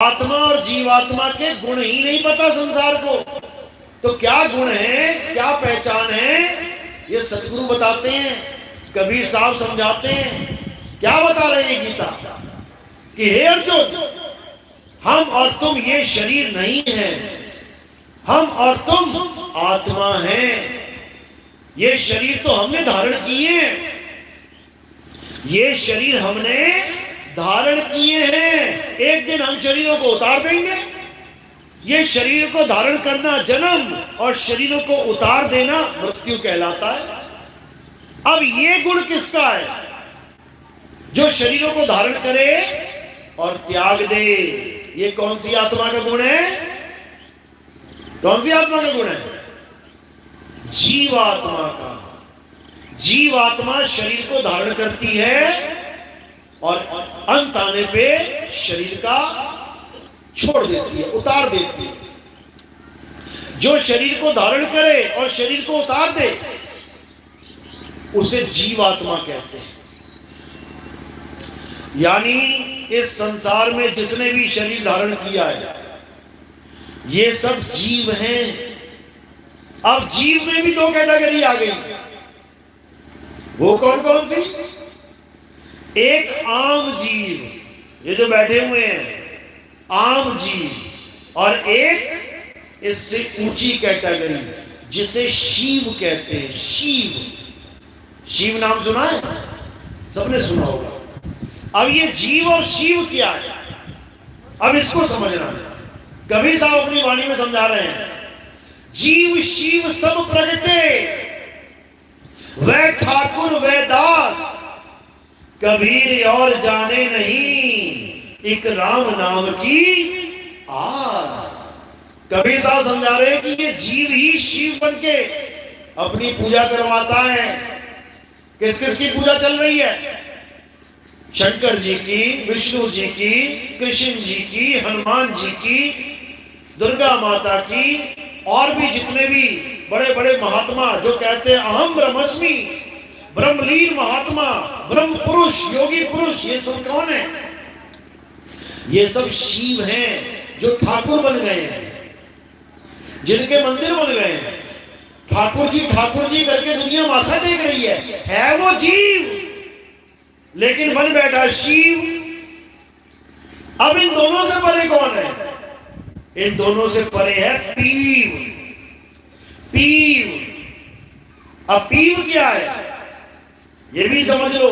आत्मा और जीवात्मा के गुण ही नहीं पता संसार को, तो क्या गुण है, क्या पहचान है, ये सतगुरु बताते हैं, कबीर साहब समझाते हैं। क्या बता रहे हैं गीता कि हे अर्जुन, हम और तुम ये शरीर नहीं है, हम और तुम आत्मा हैं। ये शरीर तो हमने धारण किए हैं, ये शरीर हमने धारण किए हैं, एक दिन हम शरीरों को उतार देंगे। ये शरीर को धारण करना जन्म और शरीरों को उतार देना मृत्यु कहलाता है। अब ये गुण किसका है? जो शरीरों को धारण करे और त्याग दे। ये कौन सी आत्मा का गुण है? कौन सी आत्मा का गुण है? जीवात्मा का। जीवात्मा शरीर को धारण करती है और अंत आने पे शरीर का छोड़ देती है, उतार देती है। जो शरीर को धारण करे और शरीर को उतार दे उसे जीवात्मा कहते हैं। यानी इस संसार में जिसने भी शरीर धारण किया है ये सब जीव हैं। अब जीव में भी दो कैटेगरी आ गई। वो कौन कौन सी? एक आम जीव, ये जो बैठे हुए हैं आम जीव, और एक इससे ऊंची कैटेगरी जिसे शिव कहते हैं। शिव, शिव नाम सुना है? सबने सुना होगा। अब ये जीव और शिव क्या है, अब इसको समझना है। कबीर साहब अपनी वाणी में समझा रहे हैं, जीव शिव सब प्रगटे, वह ठाकुर वह दास, कबीर और जाने नहीं, एक राम नाम की आस। कबीर साहब समझा रहे हैं कि ये जीव ही शिव बनके अपनी पूजा करवाता है। किस किस की पूजा चल रही है? शंकर जी की, विष्णु जी की, कृष्ण जी की, हनुमान जी की, दुर्गा माता की, और भी जितने भी बड़े बड़े महात्मा जो कहते हैं अहम ब्रह्मस्मि, ब्रह्मलीन महात्मा, ब्रह्म पुरुष, योगी पुरुष, ये सब कौन है? ये सब शिव हैं जो ठाकुर बन गए हैं, जिनके मंदिर बन गए हैं। ठाकुर जी करके दुनिया माथा टेक रही है वो जीव, लेकिन बन बैठा शिव। अब इन दोनों से परे कौन है? इन दोनों से परे है पीव। पीव, अब पीव क्या है ये भी समझ लो।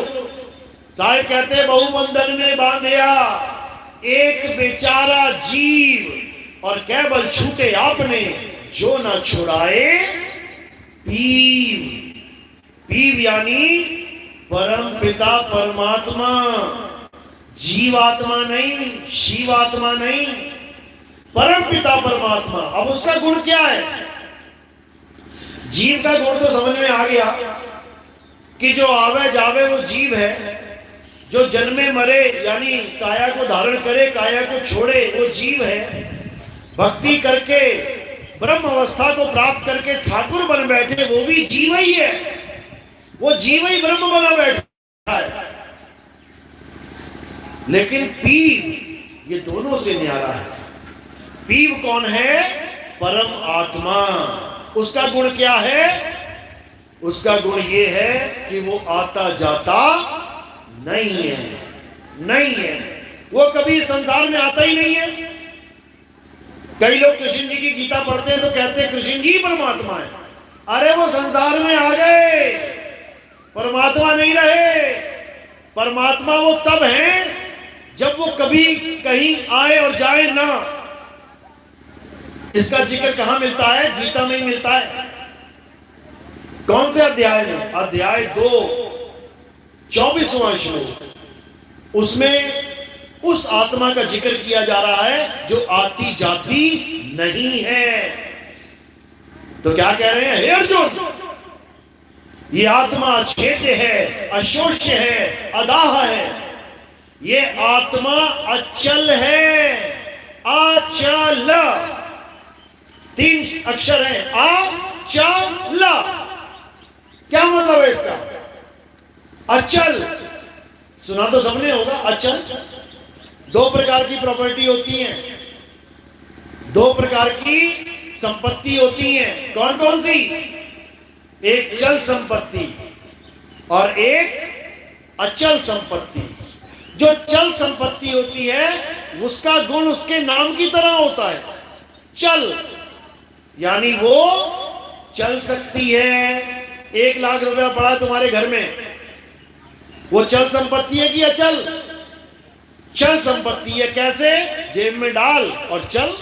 साहिब कहते हैं बहुबंधन में बांधिया एक बेचारा जीव, और केवल छूटे आपने जो ना छुड़ाए पीव। पीव यानी परम पिता परमात्मा, जीवात्मा नहीं, शिवात्मा नहीं, परम पिता परमात्मा। अब उसका गुण क्या है? जीव का गुण तो समझ में आ गया कि जो आवे जावे वो जीव है, जो जन्मे मरे यानी काया को धारण करे काया को छोड़े वो जीव है। भक्ति करके ब्रह्म अवस्था को प्राप्त करके ठाकुर बन बैठे वो भी जीव ही है, वो जीव ही ब्रह्म बना बैठा है। लेकिन पीव ये दोनों से न्यारा है। पीव कौन है? परम आत्मा। उसका गुण क्या है? उसका गुण ये है कि वो आता जाता नहीं है, नहीं है, वो कभी संसार में आता ही नहीं है। कई लोग कृष्ण जी की गीता पढ़ते हैं तो कहते हैं कृष्ण जी परमात्मा है। अरे वो संसार में आ गए, परमात्मा नहीं रहे। परमात्मा वो तब है जब वो कभी कहीं आए और जाए ना। इसका जिक्र कहां मिलता है? गीता में ही मिलता है। कौन से अध्याय में? अध्याय 2 24वां श्लोक। उसमें उस आत्मा का जिक्र किया जा रहा है जो आती जाती नहीं है। तो क्या कह रहे हैं? हे अर्जुन, ये आत्मा छेद्य है, अशोष्य है, अदाह है। ये आत्मा अचल है। अचल, 3 अक्षर है। अचल, क्या मतलब है इसका? अचल सुना तो सबने होगा। अचल दो प्रकार की प्रॉपर्टी होती है, दो प्रकार की संपत्ति होती है। कौन कौन सी? एक चल संपत्ति और एक अचल संपत्ति। जो चल संपत्ति होती है उसका गुण उसके नाम की तरह होता है, चल, यानी वो चल सकती है। 1 लाख रुपया पड़ा तुम्हारे घर में, वो चल संपत्ति है कि अचल? चल संपत्ति है। कैसे? जेब में डाल और चल,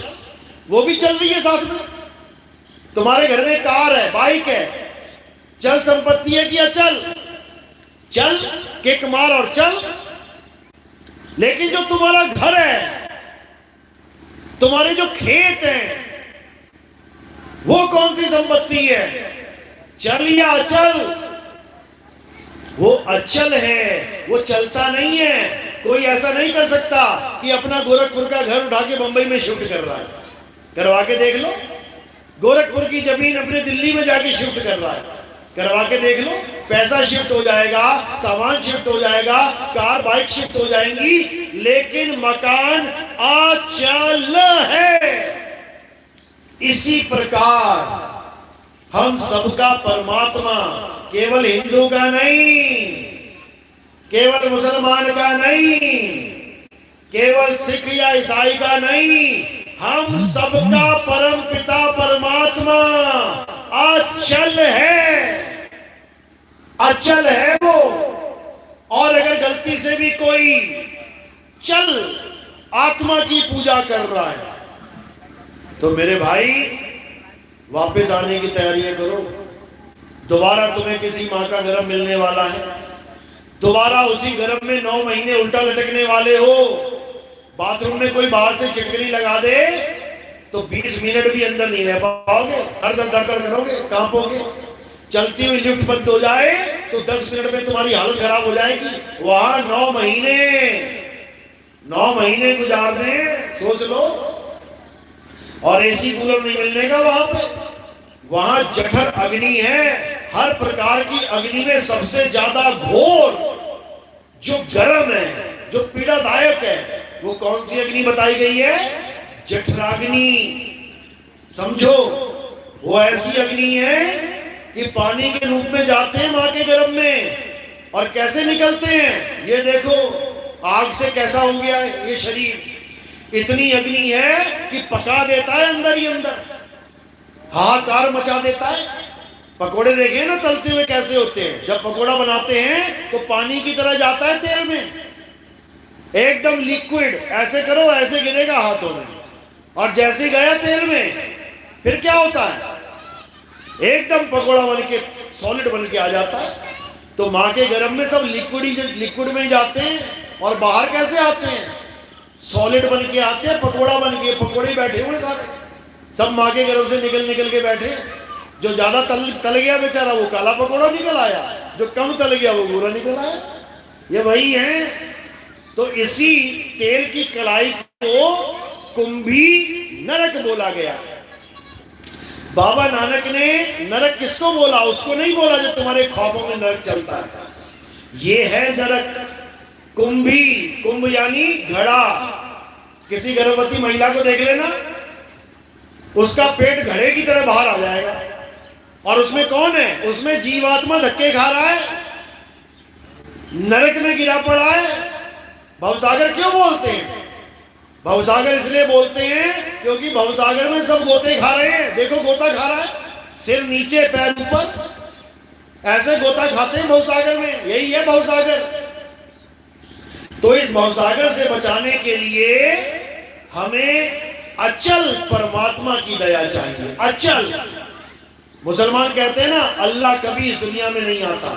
वो भी चल रही है साथ में। तुम्हारे घर में कार है, बाइक है, चल संपत्ति है कि अचल? चल, किक मार और चल। लेकिन जो तुम्हारा घर है, तुम्हारे जो खेत हैं, वो कौन सी संपत्ति है? चल या अचल? वो अचल है, वो चलता नहीं है। कोई ऐसा नहीं कर सकता कि अपना गोरखपुर का घर उठा के बंबई में शिफ्ट कर रहा है। करवा के देख लो। गोरखपुर की जमीन अपने दिल्ली में जाके शिफ्ट कर रहा है, करवा के देख लो। पैसा शिफ्ट हो जाएगा, सामान शिफ्ट हो जाएगा, कार बाइक शिफ्ट हो जाएंगी, लेकिन मकान अचल है। इसी प्रकार हम सबका परमात्मा केवल हिंदू का नहीं, केवल मुसलमान का नहीं, केवल सिख या ईसाई का नहीं, हम सबका परम पिता परमात्मा अचल है, अचल है वो। और अगर गलती से भी कोई चल आत्मा की पूजा कर रहा है तो मेरे भाई वापस आने की तैयारियां करो। दोबारा तुम्हें किसी मां का गर्भ मिलने वाला है, दोबारा उसी गर्भ में 9 महीने उल्टा लटकने वाले हो। बाथरूम में कोई बाहर से चिटकली लगा दे तो 20 मिनट भी अंदर नहीं रह पाओगे, हर दर करोगे, कांपोगे। चलती हुई लिफ्ट बंद हो जाए तो 10 मिनट में तुम्हारी हालत खराब हो जाएगी। वहां 9 महीने गुजार दें, सोच लो। और एसी कूलर नहीं मिलने का वहां पे, वहां जठर अग्नि है। हर प्रकार की अग्नि में सबसे ज्यादा घोर जो गर्म है, जो पीड़ादायक है, वो कौन सी अग्नि बताई गई है? जठराग्नि। समझो, वो ऐसी अग्नि है कि पानी के रूप में जाते हैं मां के गर्भ में और कैसे निकलते हैं ये देखो। आग से कैसा हो गया है ये शरीर। इतनी अग्नि है कि पका देता है अंदर ही अंदर, हाहाकार मचा देता है। पकोड़े देखे ना तलते हुए कैसे होते हैं? जब पकोड़ा बनाते हैं तो पानी की तरह जाता है तेल में, एकदम लिक्विड। ऐसे करो, ऐसे गिरेगा हाथों में, और जैसे गया तेल में फिर क्या होता है? एकदम पकोड़ा बन के सॉलिड बन के आ जाता है। तो मां के गर्भ में सब लिक्विड में ही जाते हैं, और बाहर कैसे आते हैं? सॉलिड बन के आते हैं, पकोड़ा बन के। पकोड़े बैठे हुए सारे, सब मां के गर्भ से निकल के बैठे। जो ज्यादा तल गया बेचारा वो काला पकोड़ा निकल आया, जो कम तल गया वो गोरा निकल आया। ये वही है। तो इसी तेल की कढ़ाई को कुंभी नरक बोला गया। बाबा नानक ने नरक किसको बोला? उसको नहीं बोला जो तुम्हारे ख्वाबों में नरक चलता है। ये है नरक। कुंभी, कुंभ यानी घड़ा। किसी गर्भवती महिला को देख लेना, उसका पेट घड़े की तरह बाहर आ जाएगा, और उसमें कौन है? उसमें जीवात्मा धक्के खा रहा है, नरक में गिरा पड़ा है। भवसागर क्यों बोलते हैं? भवसागर इसलिए बोलते हैं क्योंकि भवसागर में सब गोते खा रहे हैं। देखो गोता खा रहा है, सिर नीचे पैर ऊपर, ऐसे गोता खाते हैं भवसागर में। यही है भवसागर। तो इस भवसागर से बचाने के लिए हमें अचल परमात्मा की दया चाहिए। अचल। मुसलमान कहते हैं ना अल्लाह कभी इस दुनिया में नहीं आता,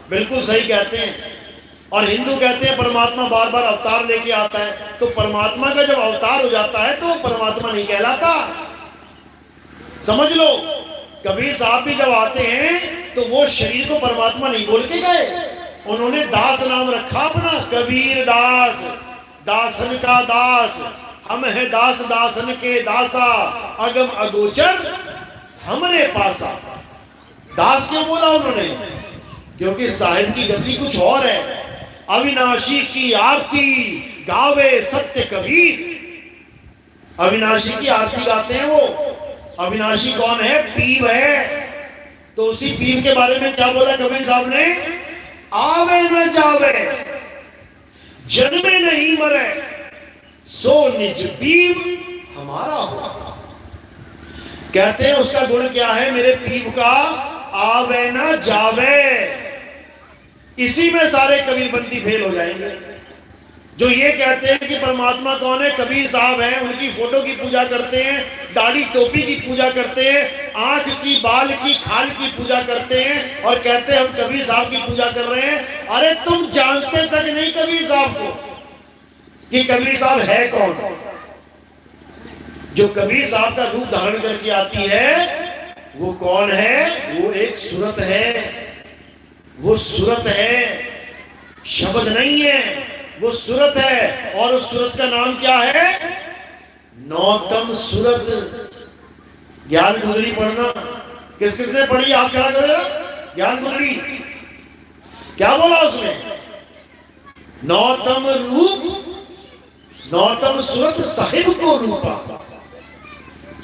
बिल्कुल सही कहते हैं। और हिंदू कहते हैं परमात्मा बार बार अवतार लेके आता है। तो परमात्मा का जब अवतार हो जाता है तो परमात्मा नहीं कहलाता। समझ लो, कबीर साहब भी जब आते हैं तो वो शरीर को परमात्मा नहीं बोल के गए, उन्होंने दास नाम रखा अपना, कबीर दास, दासन का दास। हम है दास दासन के दासा, अगम अगोचर हमरे पासा। दास क्यों बोला उन्होंने? क्योंकि साहिब की गति कुछ और है। अविनाशी की आरती गावे सत्य कबीर। अविनाशी की आरती गाते हैं वो। अविनाशी कौन है? पीर है। तो उसी पीर के बारे में क्या बोला कबीर साहब ने? आवे न जावे, जन्मे नहीं मरे, सो निज पीर हमारा हो। कहते हैं उसका गुण क्या है मेरे पीर का? आवे न जावे। इसी में सारे कबीरबंदी फेल हो जाएंगे। जो ये कहते हैं कि परमात्मा कौन है? कबीर साहब हैं, उनकी फोटो की पूजा करते हैं, दाढ़ी टोपी की पूजा करते हैं, आंख की, बाल की, खाल की पूजा करते हैं और कहते हैं हम कबीर साहब की पूजा कर रहे हैं। अरे तुम जानते तक नहीं कबीर साहब को कि कबीर साहब है कौन। जो कबीर साहब का रूप धारण करके आती है वो कौन है? वो एक सूरत है। वो सूरत है, शब्द नहीं है, वो सूरत है। और उस सूरत का नाम क्या है? नौतम सूरत। ज्ञान गुदड़ी पढ़ना किस किसने पढ़ी? आप क्या करें? ज्ञान गुदड़ी क्या बोला उसमें? नौतम रूप, नौतम सूरत साहिब को रूपा।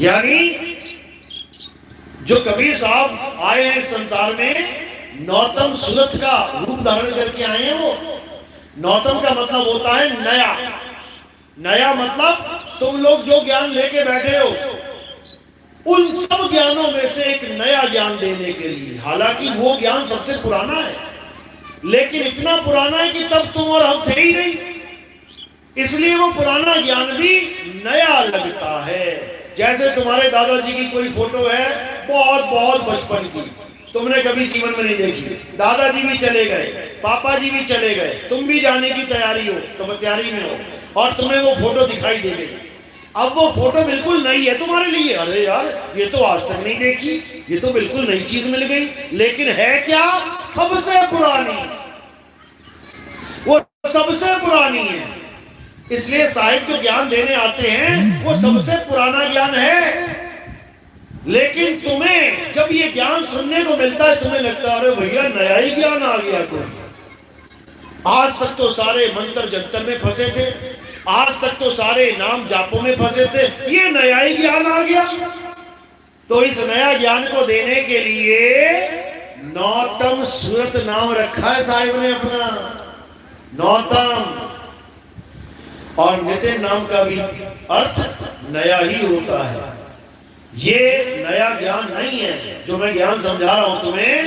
यानी जो कबीर साहब आए हैं संसार में, नौतम सूरत का रूप धारण करके आए हैं। वो नौतम का मतलब होता है नया। नया मतलब तुम लोग जो ज्ञान लेके बैठे हो उन सब ज्ञानों में से एक नया ज्ञान देने के लिए। हालांकि वो ज्ञान सबसे पुराना है, लेकिन इतना पुराना है कि तब तुम और हम थे ही नहीं, इसलिए वो पुराना ज्ञान भी नया लगता है। जैसे तुम्हारे दादाजी की कोई फोटो है बहुत बहुत बचपन की, तुमने कभी जीवन में नहीं देखी, दादाजी भी चले गए, पापा जी भी चले गए, तुम भी जाने की तैयारी हो, तुम तैयारी में हो और तुम्हें वो फोटो दिखाई दे गई। अब वो फोटो बिल्कुल नई है तुम्हारे लिए। अरे यार ये तो आज तक नहीं देखी, ये तो बिल्कुल नई चीज मिल गई। लेकिन है क्या? सबसे पुरानी। वो सबसे पुरानी है। इसलिए साहिब जो ज्ञान देने आते हैं वो सबसे पुराना ज्ञान है। लेकिन तुम्हें जब ये ज्ञान सुनने को मिलता है तुम्हें लगता है अरे भैया नया ही ज्ञान आ गया कोई। आज तक तो सारे मंत्र जंतर में फंसे थे, आज तक तो सारे नाम जापों में फंसे थे, ये नया ही ज्ञान आ गया। तो इस नया ज्ञान को देने के लिए नौतम सूरत नाम रखा है साहिब ने अपना, नौतम। और नित्य नाम का भी अर्थ नया ही होता है। ये नया ज्ञान नहीं है जो मैं ज्ञान समझा रहा हूं तुम्हें,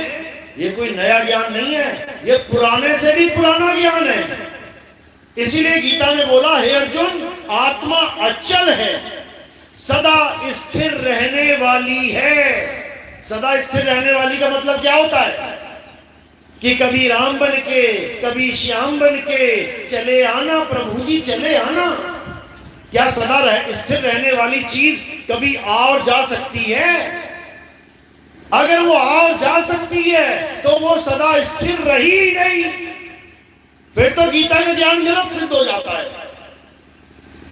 ये कोई नया ज्ञान नहीं है, ये पुराने से भी पुराना ज्ञान है। इसीलिए गीता में बोला हे अर्जुन आत्मा अचल है, सदा स्थिर रहने वाली है। सदा स्थिर रहने वाली का मतलब क्या होता है? कि कभी राम बन के, कभी श्याम बन के चले आना, प्रभु जी चले आना। क्या सदा स्थिर रहने वाली चीज कभी और जा सकती है? अगर वो और जा सकती है तो वो सदा स्थिर रही नहीं, फिर तो गीता का ज्ञान गलत सिद्ध हो जाता है।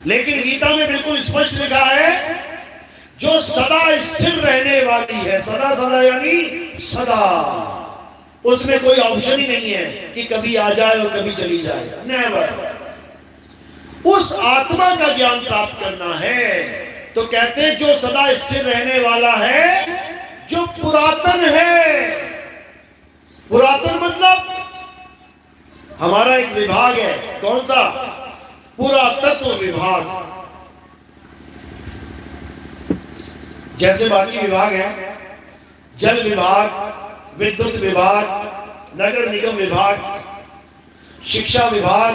लेकिन गीता में बिल्कुल स्पष्ट लिखा है जो सदा स्थिर रहने वाली है, सदा सदा यानी सदा, उसमें कोई ऑप्शन ही नहीं है कि कभी आ जाए और कभी चली जाए, नेवर। उस आत्मा का ज्ञान प्राप्त करना है। तो कहते हैं जो सदा स्थिर रहने वाला है, जो पुरातन है। पुरातन मतलब हमारा एक विभाग है, कौन सा? पुरातत्व विभाग। जैसे बाकी विभाग है, जल विभाग, विद्युत विभाग, नगर निगम विभाग, शिक्षा विभाग,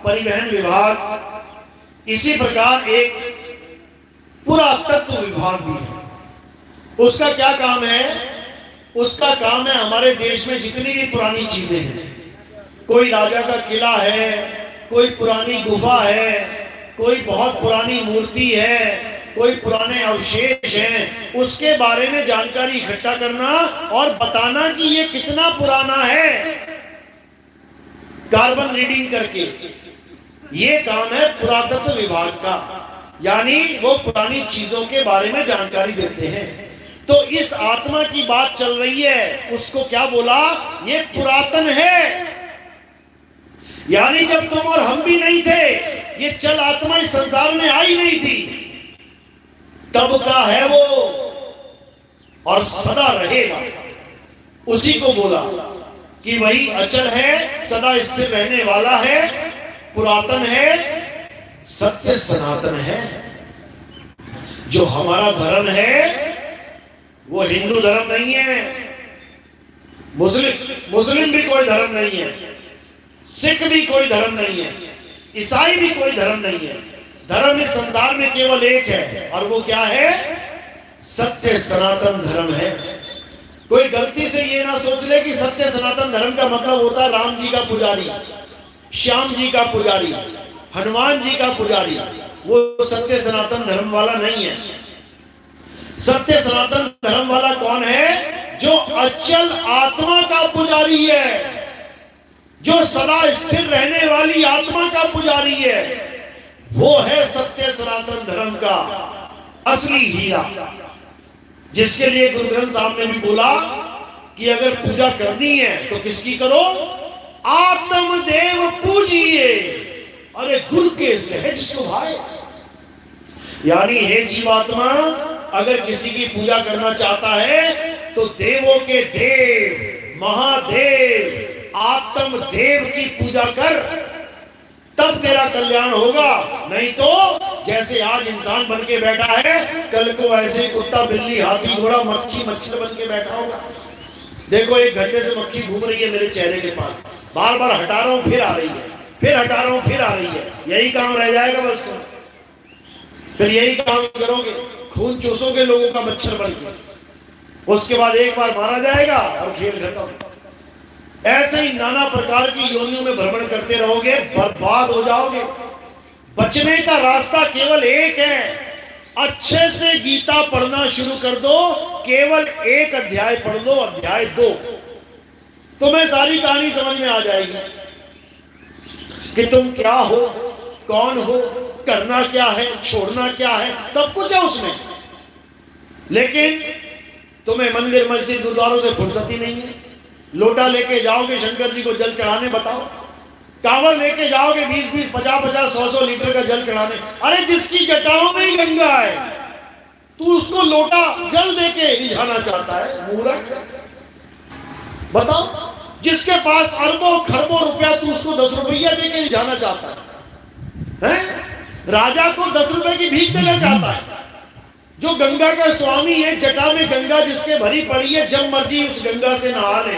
परिवहन विभाग, इसी प्रकार एक पुरातत्व विभाग भी है। उसका क्या काम है? उसका काम है हमारे देश में जितनी भी पुरानी चीजें हैं, कोई राजा का किला है, कोई पुरानी गुफा है, कोई बहुत पुरानी मूर्ति है, कोई पुराने अवशेष हैं, उसके बारे में जानकारी इकट्ठा करना और बताना कि ये कितना पुराना है, कार्बन रीडिंग करके। ये काम है पुरातत्व विभाग का, यानी वो पुरानी चीजों के बारे में जानकारी देते हैं। तो इस आत्मा की बात चल रही है, उसको क्या बोला? ये पुरातन है, यानी जब तुम और हम भी नहीं थे ये चल आत्मा इस संसार में आई नहीं थी, तब का है वो और सदा रहेगा। उसी को बोला कि वही अचल है, सदा स्थिर रहने वाला है, पुरातन है, सत्य सनातन है। जो हमारा धर्म है वो हिंदू धर्म नहीं है, मुस्लिम भी कोई धर्म नहीं है, सिख भी कोई धर्म नहीं है, ईसाई भी कोई धर्म नहीं है। धर्म इस संसार में केवल एक है, और वो क्या है? सत्य सनातन धर्म है। कोई गलती से ये ना सोच ले कि सत्य सनातन धर्म का मतलब होता है राम जी का पुजारी, श्याम जी का पुजारी, हनुमान जी का पुजारी। वो सत्य सनातन धर्म वाला नहीं है। सत्य सनातन धर्म वाला कौन है? जो अचल आत्मा का पुजारी है, जो सदा स्थिर रहने वाली आत्मा का पुजारी है। वो है सत्य सनातन धर्म का असली हीरा, जिसके लिए गुरु ग्रंथ साहब ने भी बोला कि अगर पूजा करनी है तो किसकी करो? आत्मदेव पूजिए, अरे गुरु के सहज सुभाए। यानी हे जीवात्मा, अगर किसी की पूजा करना चाहता है तो देवों के देव, महादेव, आत्मदेव की पूजा कर, तब तेरा कल्याण होगा। नहीं तो जैसे आज इंसान बन के बैठा है, कल को ऐसे कुत्ता, बिल्ली, हाथी, घोड़ा, मक्खी, मच्छर बन के बैठा होगा। देखो 1 घंटे से मक्खी घूम रही है मेरे चेहरे के पास, बार बार हटा रहा हूं, फिर आ रही है, फिर हटा रहा हूं, फिर आ रही है। यही काम रह जाएगा बस का। फिर यही काम करोगे, खून चूसोगे लोगों का मच्छर बन के, उसके बाद एक बार मारा जाएगा और खेल खत्म। ऐसे ही नाना प्रकार की योनियों में भ्रमण करते रहोगे, बर्बाद हो जाओगे। बचने का रास्ता केवल एक है, अच्छे से गीता पढ़ना शुरू कर दो। केवल 1 अध्याय पढ़ लो, अध्याय 2, तुम्हें सारी कहानी समझ में आ जाएगी कि तुम क्या हो, कौन हो, करना क्या है, छोड़ना क्या है, सब कुछ है उसमें। लेकिन तुम्हें मंदिर, मस्जिद, गुरुद्वारों से फुर्सत ही नहीं है। लोटा लेके जाओगे शंकर जी को जल चढ़ाने, बताओ। कांवड़ लेके जाओगे 20-20, 50-50, 100-100 लीटर का जल चढ़ाने। अरे जिसकी जटाओं में ही गंगा है, तू उसको लोटा जल देके रिझाना चाहता है, मूर्ख। बताओ, जिसके पास अरबों खरबों रुपया, तू उसको 10 रुपया देके रिझाना चाहता है? राजा को 10 रुपए की भीख देना चाहता है। जो गंगा का स्वामी है, जटा में गंगा जिसके भरी पड़ी है, जब मर्जी उस गंगा से नहा ले,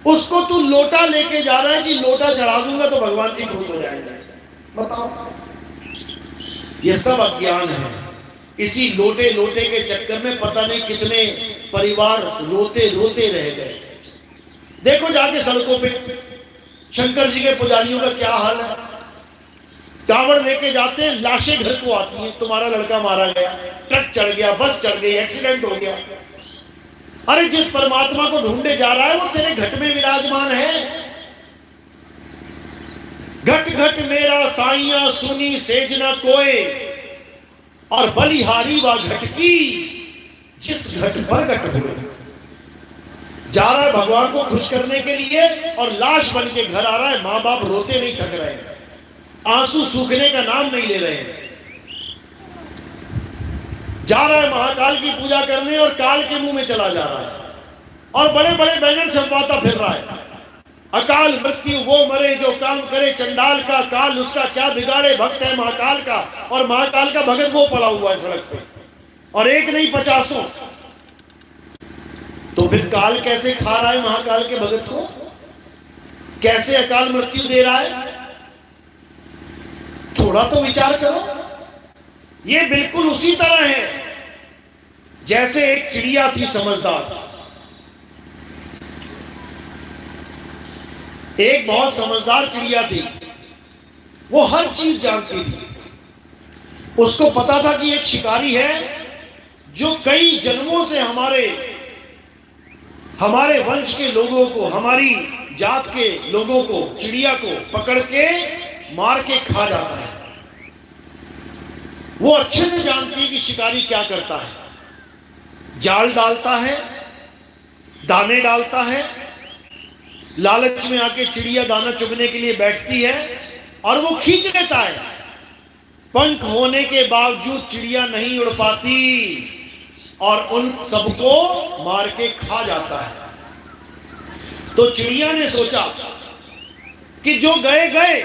उसको तू लोटा लेके जा रहा है कि लोटा चढ़ा दूंगा तो भगवान जी खुश हो जाएंगे। बताओ, ये सब अज्ञान है। इसी लोटे लोटे के चक्कर में पता नहीं कितने परिवार रोते रोते रह गए। देखो जाके सड़कों पे शंकर जी के पुजारियों का क्या हाल है। कांवड़ लेके जाते हैं, लाशें घर को आती हैं, तुम्हारा लड़का मारा गया, ट्रक चढ़ गया, बस चढ़ गई, एक्सीडेंट हो गया। अरे जिस परमात्मा को ढूंढने जा रहा है वो तेरे घट में विराजमान है। घट घट मेरा साइया सुनी सेज न कोय, और बलिहारी व घट की जिस घट पर घट हुए। जा रहा है भगवान को खुश करने के लिए और लाश बन के घर आ रहा है। मां बाप रोते नहीं थक रहे, आंसू सूखने का नाम नहीं ले रहे हैं। जा रहा है महाकाल की पूजा करने और काल के मुंह में चला जा रहा है, और बड़े बड़े बैनर छपवाता फिर रहा है, अकाल मृत्यु वो मरे जो काम करे चंडाल का, काल उसका क्या बिगाड़े, भक्त है महाकाल का। और महाकाल का भगत वो पड़ा हुआ है सड़क पे, और एक नहीं 50। तो फिर काल कैसे खा रहा है महाकाल के भगत को? कैसे अकाल मृत्यु दे रहा है? थोड़ा तो विचार करो। ये बिल्कुल उसी तरह है जैसे एक चिड़िया थी समझदार, एक बहुत समझदार चिड़िया थी। वो हर चीज जानती थी। उसको पता था कि एक शिकारी है जो कई जन्मों से हमारे वंश के लोगों को, हमारी जात के लोगों को, चिड़िया को पकड़ के मार के खा जाता है। वो अच्छे से जानती है कि शिकारी क्या करता है। जाल डालता है, दाने डालता है, लालच में आके चिड़िया दाना चुगने के लिए बैठती है, और वो खींच लेता है। पंख होने के बावजूद चिड़िया नहीं उड़ पाती और उन सबको मार के खा जाता है। तो चिड़िया ने सोचा कि जो गए गए,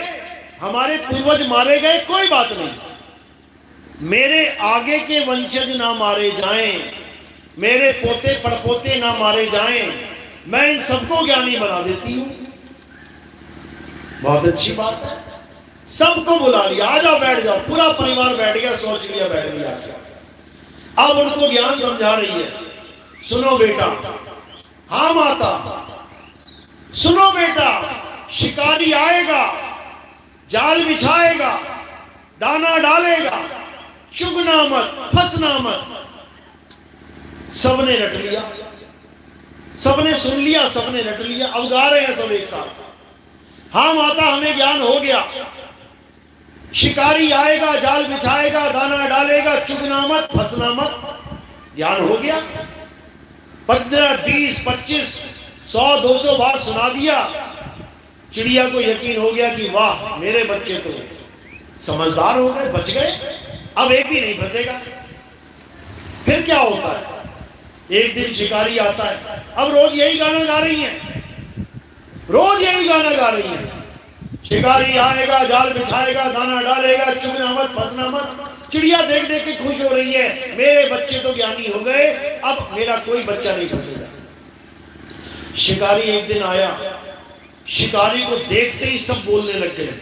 हमारे पूर्वज मारे गए, कोई बात नहीं, मेरे आगे के वंशज ना मारे जाएं, मेरे पोते पड़पोते ना मारे जाएं, मैं इन सबको ज्ञानी बना देती हूं। बहुत अच्छी बात है। सबको बुला लिया, आ जाओ बैठ जाओ, पूरा परिवार बैठ गया, सोच लिया, बैठ गया। अब उनको ज्ञान समझा रही है। सुनो बेटा, हाँ माता, सुनो बेटा, शिकारी आएगा, जाल बिछाएगा, दाना डालेगा, चुगना मत, फंसना मत। सबने रट लिया, सबने सुन लिया, सबने रट लिया। अब गा रहे हैं सब एक साथ, हाँ माता हमें ज्ञान हो गया, शिकारी आएगा, जाल बिछाएगा, दाना डालेगा, चुगना मत, फंसना मत। ज्ञान हो गया। 15, 20, 25, 100, 200 बार सुना दिया। चिड़िया को यकीन हो गया कि वाह, मेरे बच्चे तो समझदार हो गए, बच गए, अब एक भी नहीं फंसेगा। फिर क्या होता है, एक दिन शिकारी आता है। अब रोज यही गाना गा रही हैं, रोज यही गाना गा रही हैं। शिकारी आएगा, जाल बिछाएगा, दाना डालेगा, चुगना मत, फंसना मत। चिड़िया देख देख के खुश हो रही है, मेरे बच्चे तो ज्ञानी हो गए, अब मेरा कोई बच्चा नहीं फंसेगा। शिकारी एक दिन आया, शिकारी को देखते ही सब बोलने लग गए।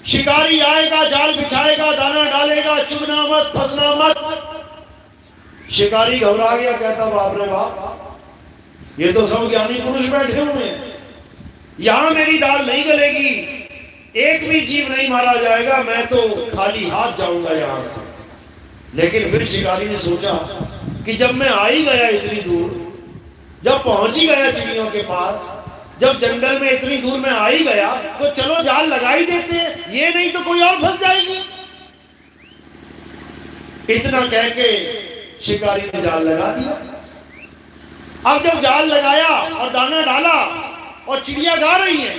शिकारी आएगा, जाल बिछाएगा, दाना डालेगा, चुगना मत, फंसना मत। शिकारी घबरा गया, कहता बाप रे बाप, ये तो सब ज्ञानी पुरुष बैठे हुए हैं, यहां मेरी दाल नहीं गलेगी, एक भी जीव नहीं मारा जाएगा, मैं तो खाली हाथ जाऊंगा यहां से। लेकिन फिर शिकारी ने सोचा कि जब मैं आ ही गया इतनी दूर, जब पहुंच ही गया चिड़ियों के पास, जब जंगल में इतनी दूर में आ ही गया, तो चलो जाल लगा ही देते हैं, ये नहीं तो कोई और फंस जाएगी। इतना कह के शिकारी ने जाल लगा दिया। अब जब जाल लगाया और दाना डाला और चिड़िया गा रही है,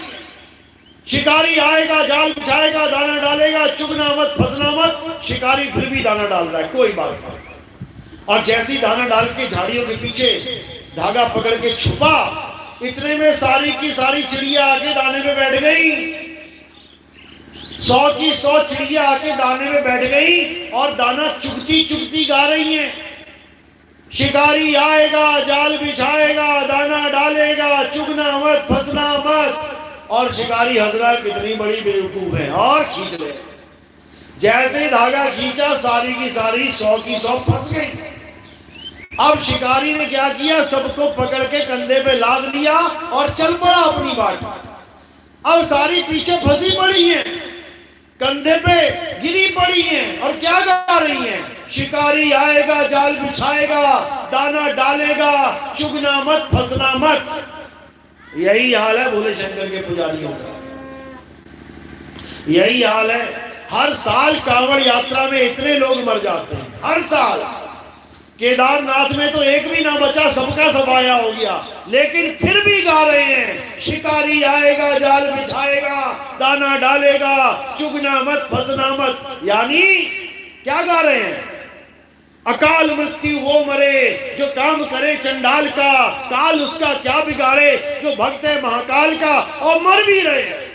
शिकारी आएगा, जाल बिछाएगा, दाना डालेगा, चुगना मत, फंसना मत। शिकारी फिर भी दाना डाल रहा है, कोई बात नहीं। और जैसी दाना डाल के झाड़ियों के पीछे धागा पकड़ के छुपा, इतने में सारी की सारी चिड़िया आके दाने में बैठ गई। 100 की 100 चिड़िया आके दाने में बैठ गई और दाना चुगती चुगती गा रही हैं। शिकारी आएगा, जाल बिछाएगा, दाना डालेगा, चुगना मत, फंसना मत। और शिकारी हजरा कितनी बड़ी बेवकूफ है, और खींच ले। जैसे धागा खींचा, सारी की सारी 100 की 100 फंस गई। अब शिकारी ने क्या किया, सबको पकड़ के कंधे पे लाद लिया और चल पड़ा अपनी बाट। अब सारी पीछे फंसी पड़ी हैं, कंधे पे गिरी पड़ी हैं और क्या गा रही हैं, शिकारी आएगा, जाल बिछाएगा, दाना डालेगा, चुगना मत, फंसना मत। यही हाल है भोले शंकर के पुजारियों का, यही हाल है। हर साल कांवड़ यात्रा में इतने लोग मर जाते हैं, हर साल। केदारनाथ में तो एक भी ना बचा, सबका सफाया हो गया, लेकिन फिर भी गा रहे हैं, शिकारी आएगा, जाल बिछाएगा, दाना डालेगा, चुगना मत, फंसना मत। यानी क्या गा रहे हैं, अकाल मृत्यु वो मरे जो काम करे चंडाल का, काल उसका क्या बिगाड़े जो भक्त है महाकाल का। और मर भी रहे हैं,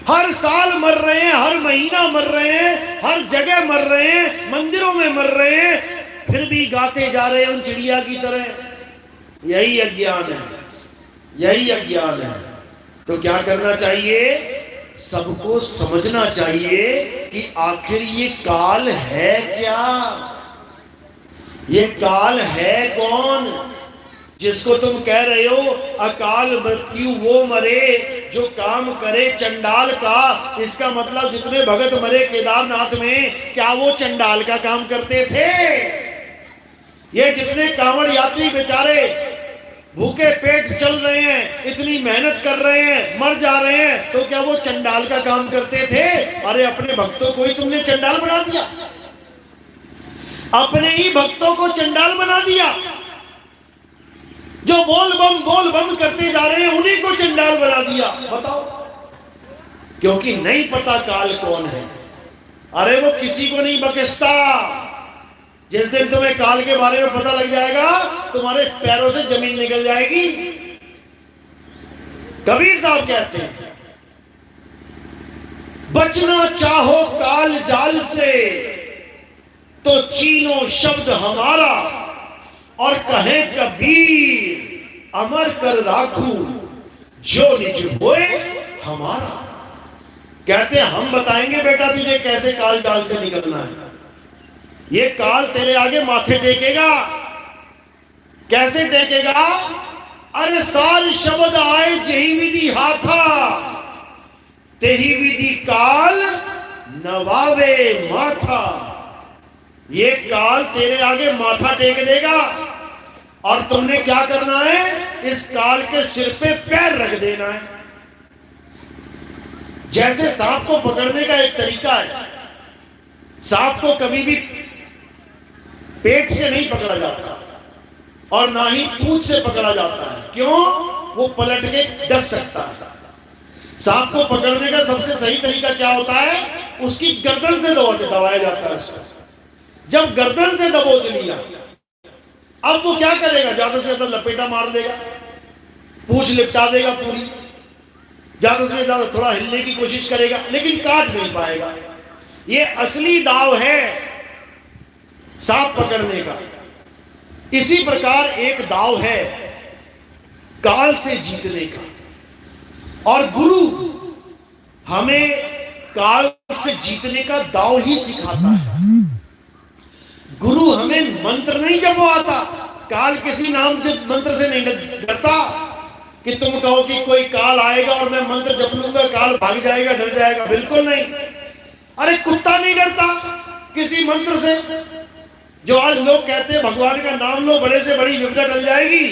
हर साल मर रहे हैं, हर महीना मर रहे हैं, हर जगह मर रहे हैं, मंदिरों में मर रहे हैं, फिर भी गाते जा रहे हैं उन चिड़िया की तरह। यही अज्ञान है, यही अज्ञान है। तो क्या करना चाहिए, सबको समझना चाहिए कि आखिर ये काल है क्या, ये काल है कौन जिसको तुम कह रहे हो अकाल मृत्यु वो मरे जो काम करे चंडाल का। इसका मतलब जितने भगत मरे केदारनाथ में, क्या वो चंडाल का काम करते थे? ये जितने कांवड़ यात्री बेचारे भूखे पेट चल रहे हैं, इतनी मेहनत कर रहे हैं, मर जा रहे हैं, तो क्या वो चंडाल का काम करते थे? अरे अपने भक्तों को ही तुमने चंडाल बना दिया, अपने ही भक्तों को चंडाल बना दिया। जो बोल बम करते जा रहे हैं, उन्हीं को चंडाल बना दिया। बताओ, क्योंकि नहीं पता काल कौन है। अरे वो किसी को नहीं बख्शता। जिस दिन तुम्हें काल के बारे में पता लग जाएगा, तुम्हारे पैरों से जमीन निकल जाएगी। कबीर साहब कहते हैं, बचना चाहो काल जाल से तो चीनो शब्द हमारा, और कहे कबीर अमर कर राखू जो निज होए हमारा। कहते हैं हम बताएंगे बेटा तुझे कैसे काल जाल से निकलना है। ये काल तेरे आगे माथे टेकेगा। कैसे टेकेगा? अरे सार शब्द आए जही विधि हाथा, तेही विधि काल नवावे माथा। ये काल तेरे आगे माथा टेक देगा और तुमने क्या करना है? इस काल के सिर पे पैर रख देना है। जैसे सांप को पकड़ने का एक तरीका है, सांप को कभी भी पेट से नहीं पकड़ा जाता और ना ही पूंछ से पकड़ा जाता है। क्यों? वो पलट के डस सकता है। सांप को पकड़ने का सबसे सही तरीका क्या होता है? उसकी गर्दन से दबाया जाता है उसको। जब गर्दन से दबोच लिया, अब वो क्या करेगा? ज्यादा से ज्यादा लपेटा मार देगा, पूंछ लिपटा देगा पूरी, ज्यादा से ज्यादा थोड़ा हिलने की कोशिश करेगा, लेकिन काट नहीं पाएगा। ये असली दाव है सांप पकड़ने का। इसी प्रकार एक दाव है काल से जीतने का, और गुरु हमें काल से जीतने का दाव ही सिखाता है। गुरु हमें मंत्र नहीं जपवाता। काल किसी नाम जप मंत्र से नहीं डरता कि तुम कहो कि कोई काल आएगा और मैं मंत्र जप लूंगा, काल भाग जाएगा, डर जाएगा। बिल्कुल नहीं। अरे कुत्ता नहीं डरता किसी मंत्र से। जो आज लोग कहते हैं भगवान का नाम लो, बड़े से बड़ी विपदा टल जाएगी,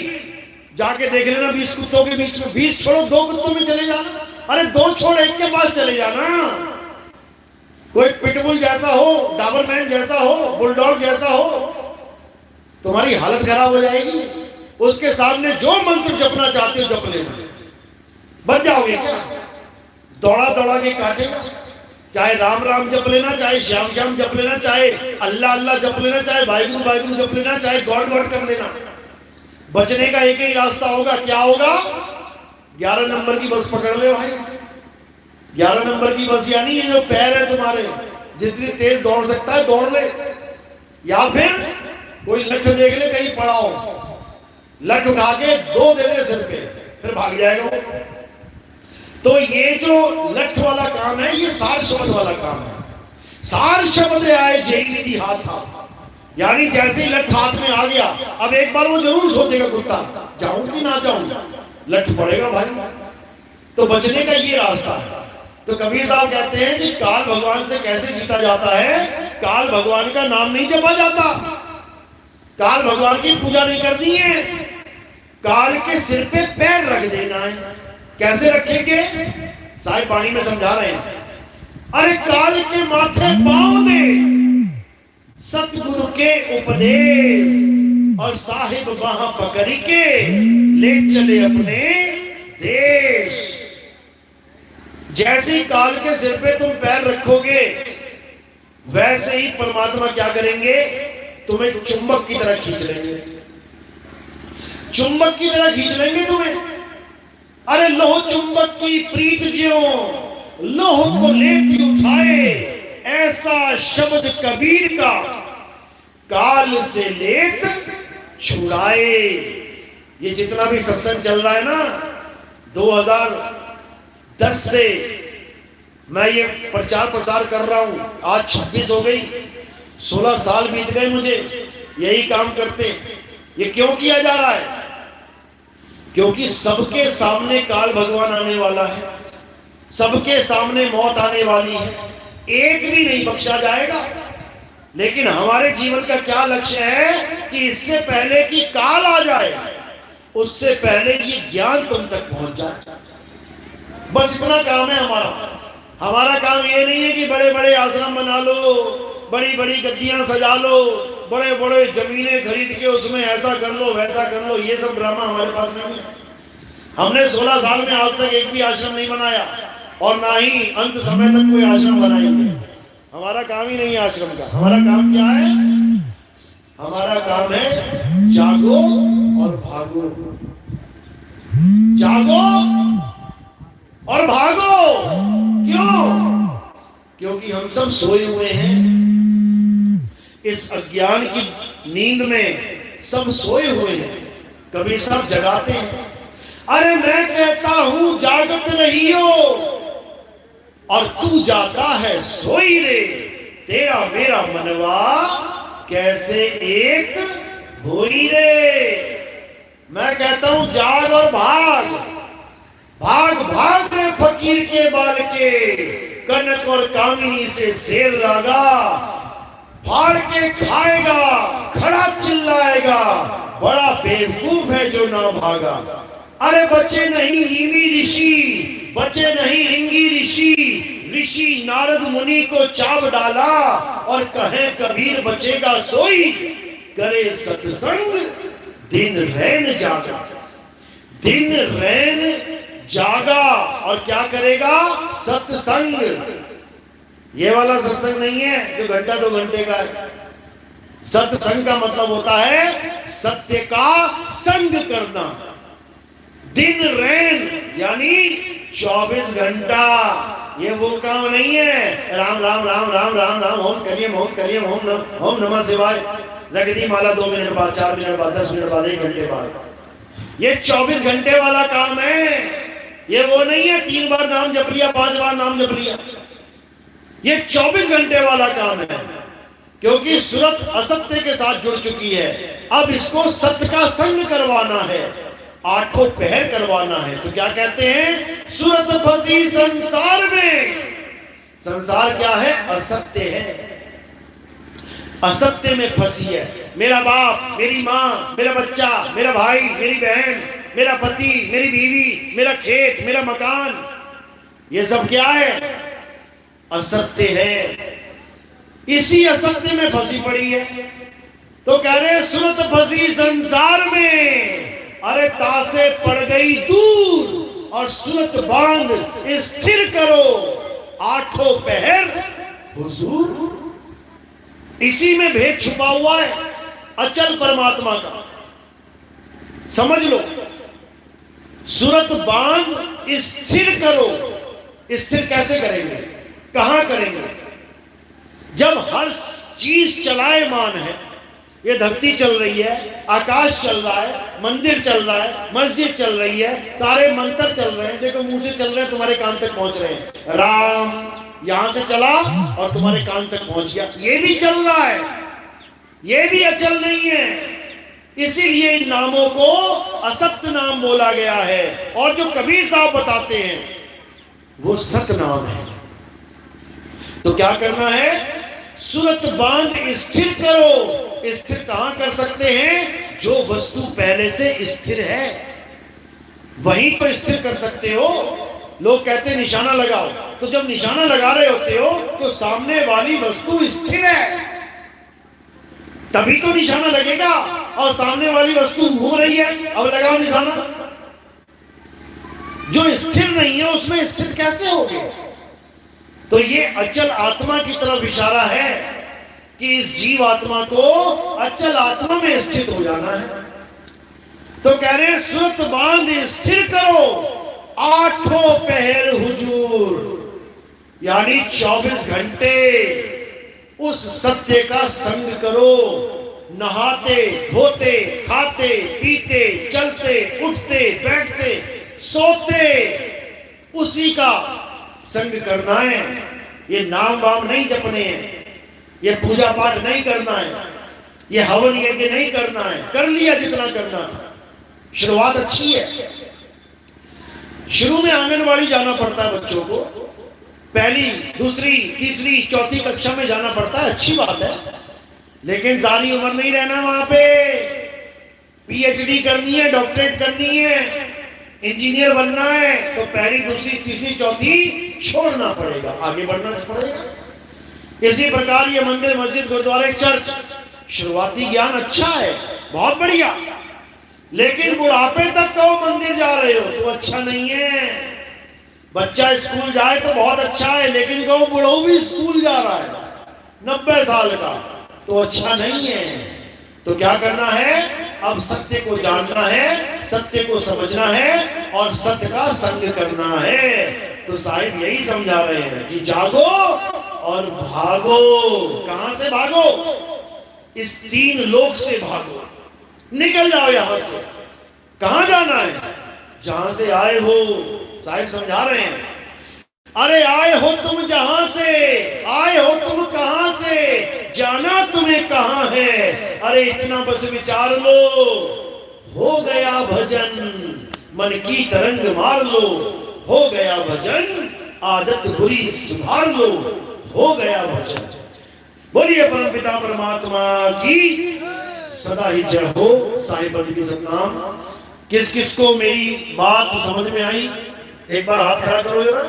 जाके देख लेना 20 कुत्तों के बीच में। 20 छोड़ो, 2 कुत्तों में चले जाना। अरे 2 छोड़ 1 के पास चले जाना। कोई पिटबुल जैसा हो, डाबरमैन जैसा हो, बुलडॉग जैसा हो, तुम्हारी हालत खराब हो जाएगी। उसके सामने जो मंत्र जपना चाहते हो जप लेना, बच जाओगे क्या? दौड़ा दौड़ा के काटेगा। चाहे राम राम जप लेना, चाहे श्याम श्याम जप लेना, चाहे अल्लाह अल्लाह जप लेना, चाहे वाहिगुरु वाहिगुरु जप लेना, चाहे गॉड गॉड कर लेना। बचने का एक ही रास्ता होगा। क्या होगा? 11 नंबर की बस पकड़ ले भाई। 11 नंबर की बस यानी ये जो पैर है तुम्हारे, जितनी तेज दौड़ सकता है दौड़ ले, या फिर कोई लठ देख ले कहीं पड़ा हो, लठ उठा के 2 दे दे सिर पे, फिर भाग जाएगा। तो ये जो लठ वाला काम है, ये सार शब्द वाला काम है। सार शब्द आए जय निधि हाथा, यानी जैसे ही लठ हाथ में आ गया, अब एक बार वो जरूर सोचेगा कुत्ता जाऊं कि ना जाऊं, लठ पड़ेगा भाई। तो बचने का ये रास्ता है। तो कबीर साहब कहते हैं कि काल भगवान से कैसे जीता जाता है? काल भगवान का नाम नहीं जपा जाता, काल भगवान की पूजा नहीं करनी है, काल के सिर पे पैर रख देना है। कैसे रखेंगे? साहिब पानी में समझा रहे हैं। अरे काल के माथे पांव दे, सतगुरु के उपदेश, और साहिब वहां पकड़ के ले चले अपने देश। जैसे ही काल के सिर पे तुम पैर रखोगे, वैसे ही परमात्मा क्या करेंगे? तुम्हें चुंबक की तरह खींच लेंगे, चुंबक की तरह खींच लेंगे तुम्हें। अरे लोह चुंबक की प्रीत ज्यों लोह को लेके उठाए, ऐसा शब्द कबीर का काल से लेत छुड़ाए। ये जितना भी सत्संग चल रहा है ना, 2010 से मैं ये प्रचार प्रसार कर रहा हूं। आज 26 हो गई, 16 साल बीत गए मुझे यही काम करते। ये क्यों किया जा रहा है? क्योंकि सबके सामने काल भगवान आने वाला है, सबके सामने मौत आने वाली है, एक भी नहीं बख्शा जाएगा। लेकिन हमारे जीवन का क्या लक्ष्य है कि इससे पहले कि काल आ जाए, उससे पहले ये ज्ञान तुम तक पहुंच जाए। बस इतना काम है हमारा। हमारा काम ये नहीं है कि बड़े बड़े आश्रम बना लो, बड़ी बड़ी गद्दियां सजा लो, बड़े बड़े जमीनें खरीद के उसमें ऐसा कर लो वैसा कर लो। ये सब ड्रामा हमारे पास नहीं है। हमने 16 साल में आज तक एक भी आश्रम नहीं बनाया। और ना ही अंत समय तक कोई आश्रम बनाएंगे। हमारा काम ही नहीं है आश्रम का। हमारा काम क्या है? हमारा काम है जागो और भागो, जागो और भागो। क्यों? क्योंकि हम सब सोए हुए हैं इस अज्ञान की नींद में, सब सोए हुए हैं। कबीर साहब जगाते हैं, अरे मैं कहता हूं जागत रहियो और तू जाता है सोई रे, तेरा मेरा मनवा कैसे एक होई रे। मैं कहता हूं जाग और भाग, भाग भाग रे फकीर के बाल के, कनक और कामिनी से शेर लागा, फाड़ के खाएगा, खड़ा चिल्लाएगा, बड़ा बेवकूफ है जो ना भागा। अरे बचे नहीं नीमी ऋषि, बचे नहीं रिंगी ऋषि, ऋषि नारद मुनि को चाप डाला और कहे कबीर बचेगा सोई, करे सत्संग दिन रैन जागा। दिन रैन जागा और क्या करेगा? सत्संग। ये वाला सत्संग नहीं है जो घंटा 2 घंटे का है। सत्संग का मतलब होता है सत्य का संग करना। दिन रैन यानी 24 घंटा। ये वो काम नहीं है राम राम राम राम राम राम ओम करियम ओम करियम ओम नमः शिवाय, रख दी माला 2 मिनट बाद, 4 मिनट बाद, 10 मिनट बाद, 1 घंटे बाद। ये 24 घंटे वाला काम है। ये वो नहीं है 3 बार नाम जप लिया, 5 बार नाम जप लिया। ये 24 घंटे वाला काम है, क्योंकि सूरत असत्य के साथ जुड़ चुकी है। अब इसको सत्य का संग करवाना है, 8 पहर करवाना है। तो क्या कहते हैं? सूरत फंसी संसार में। संसार क्या है? असत्य है, असत्य में फंसी है। मेरा बाप, मेरी माँ, मेरा बच्चा, मेरा भाई, मेरी बहन, मेरा पति, मेरी बीवी, मेरा खेत, मेरा मकान, ये सब क्या है? असत्य है। इसी असत्य में फंसी पड़ी है। तो कह रहे सूरत फंसी संसार में, अरे तासे पड़ गई दूर और सूरत बांध स्थिर करो, 8 पहर हुजूर। इसी में भेद छुपा हुआ है अचल परमात्मा का। समझ लो, सूरत बांध स्थिर करो। स्थिर कैसे करेंगे? कहां करेंगे? जब हर चीज चलायमान है, ये धरती चल रही है, आकाश चल रहा है, मंदिर चल रहा है, मस्जिद चल रही है, सारे मंत्र चल रहे हैं। देखो मुंह से चल रहे हैं, तुम्हारे कान तक पहुंच रहे हैं। राम यहां से चला और तुम्हारे कान तक पहुंच गया, ये भी चल रहा है, ये भी अचल नहीं है। इसीलिए इन नामों को असत्य नाम बोला गया है। और जो कबीर साहब बताते हैं वो सत्य नाम है। तो क्या करना है? सूरत बांध स्थिर करो। स्थिर कहां कर सकते हैं? जो वस्तु पहले से स्थिर है वहीं तो स्थिर कर सकते हो। लोग कहते हैं निशाना लगाओ, तो जब निशाना लगा रहे होते हो तो सामने वाली वस्तु स्थिर है, तभी तो निशाना लगेगा। और सामने वाली वस्तु घूम रही है, अब लगाओ निशाना। जो स्थिर नहीं है उसमें स्थिर कैसे होगे? तो ये अचल आत्मा की तरफ इशारा है कि इस जीव आत्मा को अचल आत्मा में स्थित हो जाना है। तो कह रहे हैं सूरत बांध स्थिर करो, 8 पहर हुजूर, यानी 24 घंटे उस सत्य का संग करो। नहाते धोते, खाते पीते, चलते उठते, बैठते, सोते, उसी का संग करना है। ये नाम वाम नहीं जपने हैं, ये पूजा पाठ नहीं करना है, ये हवन यज्ञ नहीं करना है। कर लिया जितना करना था, शुरुआत अच्छी है। शुरू में आंगनवाड़ी जाना पड़ता है बच्चों को, 1ली, 2री, 3री, 4थी कक्षा में जाना पड़ता है, अच्छी बात है। लेकिन सारी उम्र नहीं रहना वहां पे। PhD करनी है, डॉक्टरेट करनी है, इंजीनियर बनना है, तो 1ली, 2री, 3री, 4थी छोड़ना पड़ेगा, आगे बढ़ना पड़ेगा। इसी प्रकार ये मंदिर, मस्जिद, गुरुद्वारे, चर्च, शुरुआती ज्ञान अच्छा है, बहुत बढ़िया। लेकिन बुढ़ापे तक तो मंदिर जा रहे हो तो अच्छा नहीं है। बच्चा स्कूल जाए तो बहुत अच्छा है, लेकिन कहो बुढ़ऊ भी स्कूल जा रहा है 90 साल का, तो अच्छा नहीं है। तो क्या करना है, अब सत्य को जानना है, सत्य को समझना है और सत्य का संग करना है। तो साहिब यही समझा रहे हैं कि जागो और भागो। कहां से भागो? इस 3 लोक से भागो, निकल जाओ यहां से। कहां जाना है? जहां से आए हो। साहिब समझा रहे हैं, अरे आए हो तुम जहां से, आए हो तुम कहां से, जाना तुम्हें कहां है। अरे इतना बस विचार लो, हो गया भजन, मन की तरंग मार लो। हो गया भजन, आदत बुरी सुधार लो। हो गया भजन। बोलिए परमपिता परमात्मा की सदा ही जय हो। साईं बंद की सतनाम। किस किस को मेरी बात समझ में आई? एक बार हाथ खड़ा करो जरा।